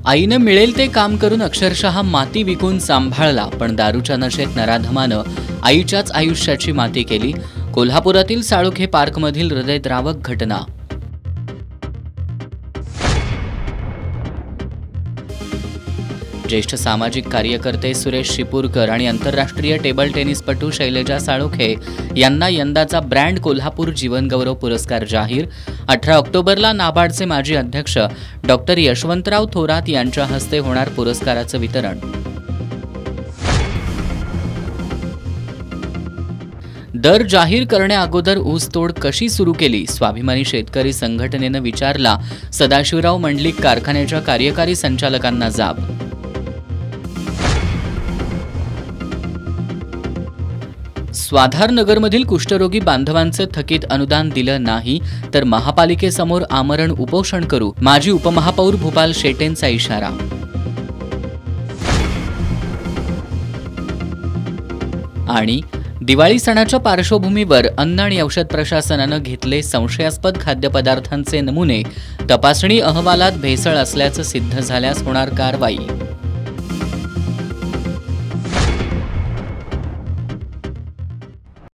आईनं मिळेल ते काम करून अक्षरशः माती विकून सांभाळला, पण दारूच्या नशेत नराधमानं आईच्याच आयुष्याची माती केली. कोल्हापुरातील साळुखे पार्कमधील हृदयद्रावक घटना. ज्येष्ठ सामाजिक कार्यकर्ते सुरेश शिपूरकर आणि आंतरराष्ट्रीय टेबल टेनिसपटू शैलजा साळुखे यांना यंदाचा ब्रँड कोल्हापूर जीवनगौरव पुरस्कार जाहीर. 18 ऑक्टोबरला नाबार्डचे माजी अध्यक्ष डॉक्टर यशवंतराव थोरात यांच्या हस्ते होणार पुरस्काराचं वितरण. दर जाहीर करण्याअगोदर ऊसतोड कशी सुरू केली? स्वाभिमानी शेतकरी संघटनेनं विचारला सदाशिवराव मंडलिक कारखान्याच्या कार्यकारी संचालकांना जाब. स्वाधार नगरमधील कुष्ठरोगी बांधवांचे थकीत अनुदान दिलं नाही तर महापालिकेसमोर आमरण उपोषण करू, माजी उपमहापौर भूपाल शेटेंचा इशारा. आणि दिवाळी सणाच्या पार्श्वभूमीवर अन्न आणि औषध प्रशासनानं घेतले संशयास्पद खाद्यपदार्थांचे नमुने. तपासणी अहवालात भेसळ असल्याचं सिद्ध झाल्यास होणार कारवाई.